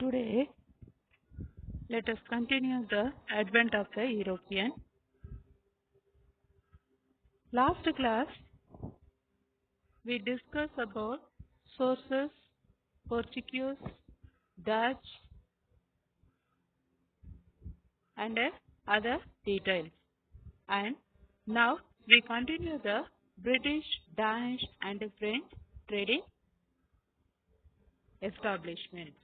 Today, let us continue the advent of the European. Last class, we discussed about sources, Portuguese, Dutch, and other details. And now we continue the British, Danish, and French trading establishments.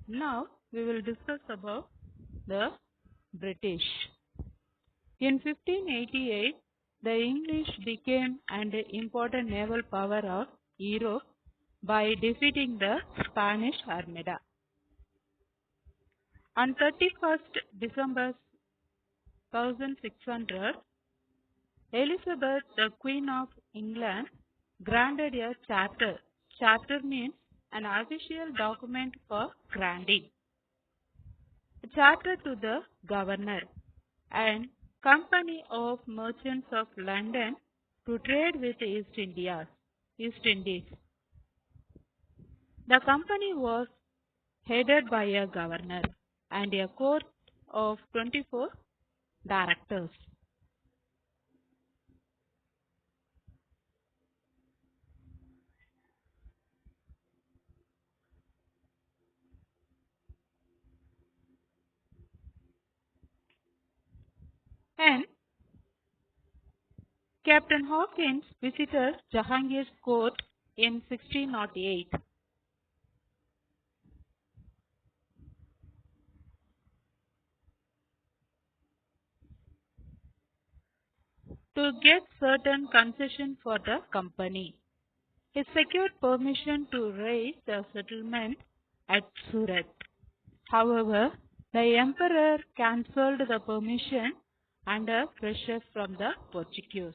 Now we will discuss about the British. In 1588, the English became an important naval power of Europe by defeating the Spanish Armada. On 31st December 1600, Elizabeth, the Queen of England, granted a charter. Charter means an official document for granting. A charter to the governor and Company of Merchants of London to trade with East Indies. The company was headed by a governor and a court of 24 directors. And Captain Hawkins visited Jahangir's court in 1608. To get certain concession for the company. He secured permission to raise a settlement at Surat. However, the emperor cancelled the permission under pressure from the Portuguese.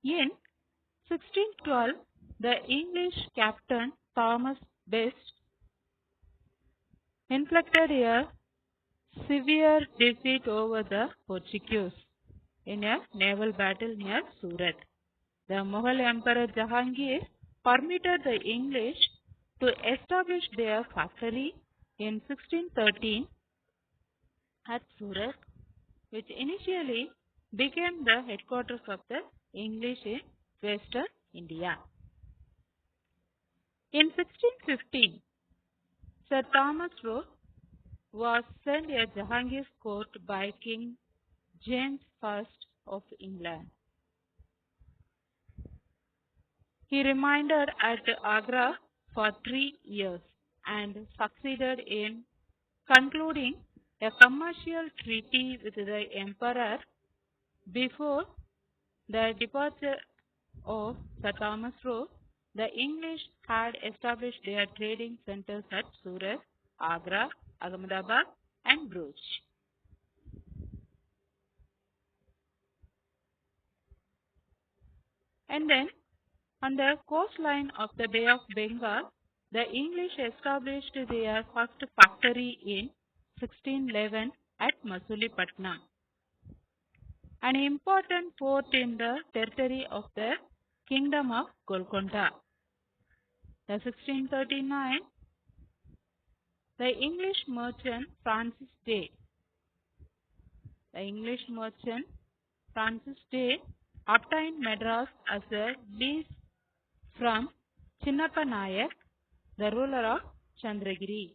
In 1612, the English captain Thomas Best inflicted a severe defeat over the Portuguese in a naval battle near Surat. The Mughal Emperor Jahangir permitted the English to establish their factory in 1613 at Surat, which initially became the headquarters of the English in Western India. In 1615, Sir Thomas Roe was sent at Jahangir's court by King James I of England. He remained at Agra for 3 years and succeeded in concluding a commercial treaty with the emperor. Before the departure of Sir Thomas Roe, the English had established their trading centers at Surat, Agra, Ahmedabad, and Bruges. And then, on the coastline of the Bay of Bengal, the English established their first factory in 1611 at Masulipatam, an important port in the territory of the Kingdom of Golconda. The 1639, the English merchant Francis Day obtained Madras as a lease from Chinnappa Nayak, the ruler of Chandragiri.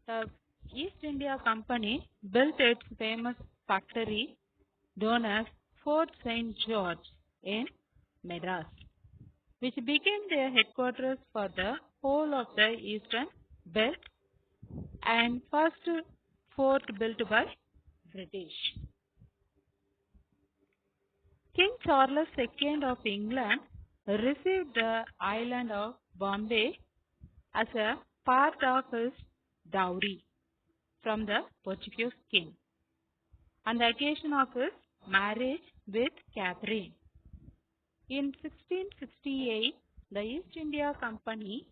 The East India Company built its famous factory known as Fort St. George in Madras, which became their headquarters for the whole of the Eastern Belt and first fort built by British. King Charles II of England received the island of Bombay as a part of his dowry from the Portuguese king on the occasion of his marriage with Catherine. In 1668, the East India Company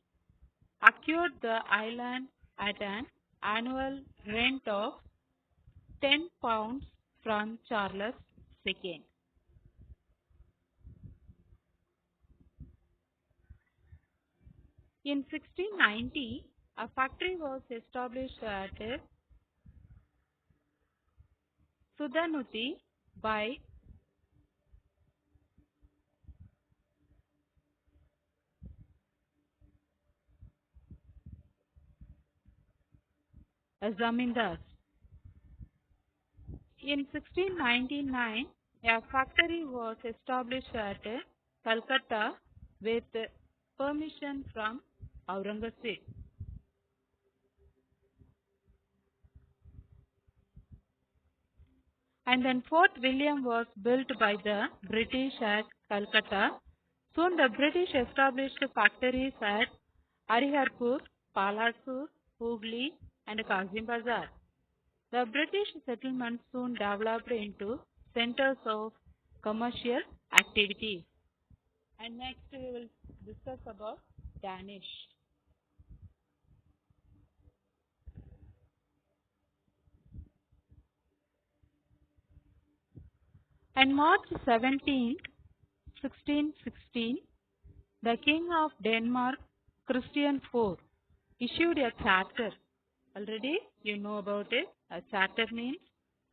acquired the island at an annual rent of £10 from Charles II. In 1690, a factory was established at Sudanuti by Zamindars. In 1699, a factory was established at Calcutta with permission from Aurangzeb. And then Fort William was built by the British at Calcutta. Soon the British established factories at Hariharpur, Palasur, Hooghly and Kazim Bazar. The British settlements soon developed into centers of commercial activities. And next we will discuss about Danish. On March 17, 1616, the King of Denmark, Christian IV, issued a charter. Already you know about it. A charter means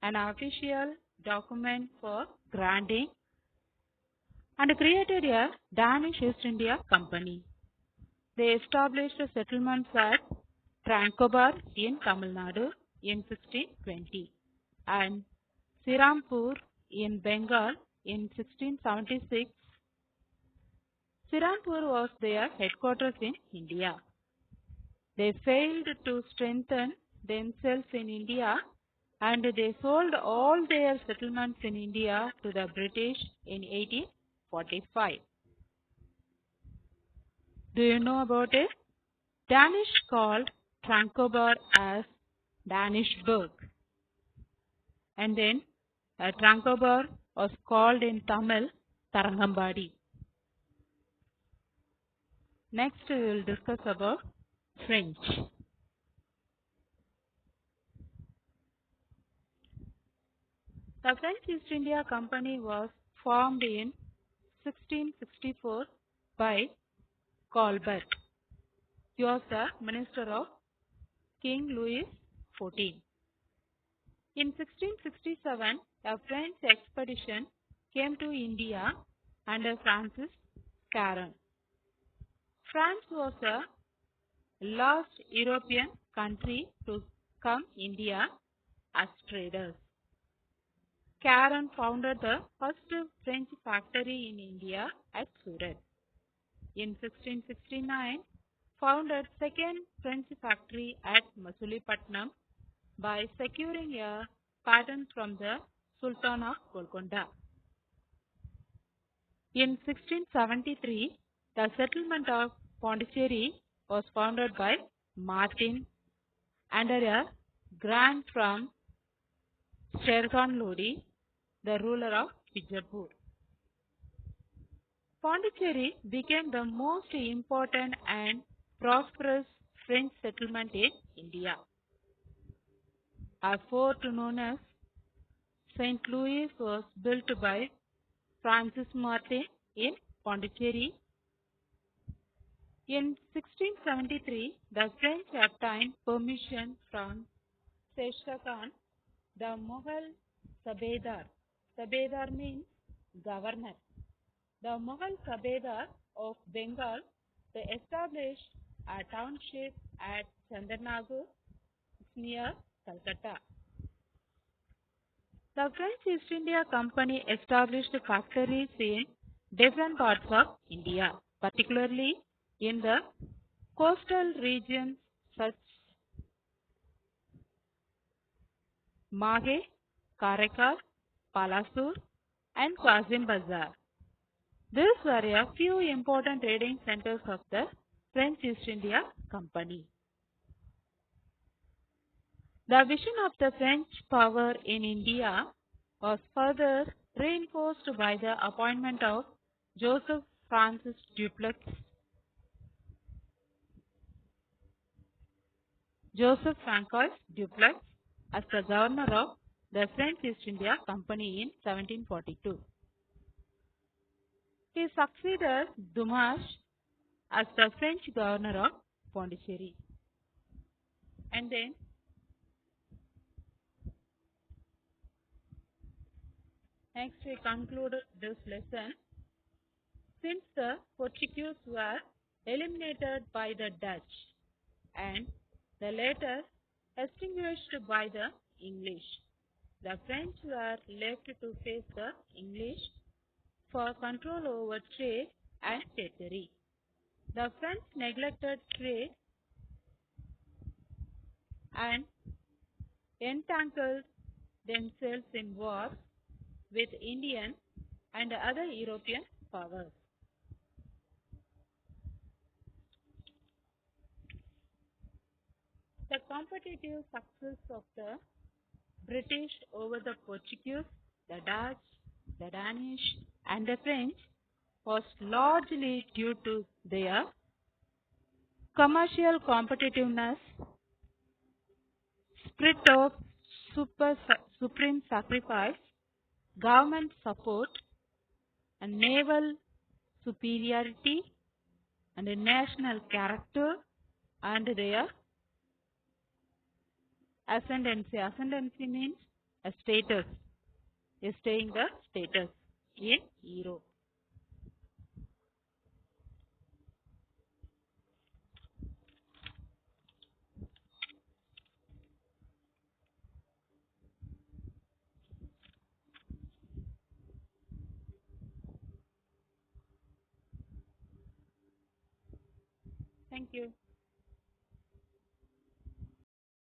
an official document for granting and created a Danish East India Company. They established settlements at Tranquebar in Tamil Nadu in 1620 and Sirampur in Bengal in 1676. Sirampur was their headquarters in India. They failed to strengthen themselves in India and they sold all their settlements in India to the British in 1845. Do you know about it? Danish called Tranquebar as Danishburg. And then Tranquebar was called in Tamil Tarangambadi. Next we will discuss about French. The French East India Company was formed in 1664 by Colbert. He was the minister of King Louis XIV. In 1667, a French expedition came to India under Francis Caron. France was the last European country to come India as traders. Caron founded the first French factory in India at Surat. In 1669, founded second French factory at Masulipatam by securing a patent from the Sultan of Golconda. In 1673, the settlement of Pondicherry was founded by Martin under a grant from Sher Khan Lodi, the ruler of Bijapur. Pondicherry became the most important and prosperous French settlement in India. A fort known as St. Louis was built by Francis Martin in Pondicherry. In 1673, the French obtained permission from Sher Khan, the Mughal Sabedar. Sabedar means governor. The Mughal Sabedar of Bengal, they established a township at Chandanagar near Calcutta. The French East India Company established factories in different parts of India, particularly in the coastal regions such as Mahe, Karaikal, Palasur and Kazim Bazar. These were a few important trading centers of the French East India Company. The vision of the French power in India was further reinforced by the appointment of Joseph Francis Dupleix as the governor of the French East India Company in 1742. He succeeded Dumas as the French governor of Pondicherry. And then next we conclude this lesson. Since the Portuguese were eliminated by the Dutch and the later extinguished by the English, the French were left to face the English for control over trade and territory. The French neglected trade and entangled themselves in wars with Indian and other European powers. The competitive success of the British over the Portuguese, the Dutch, the Danish, and the French was largely due to their commercial competitiveness, spirit of supreme sacrifice, government support, and naval superiority, and a national character, and their ascendancy. Ascendancy means a status, staying the status in Europe. Thank you.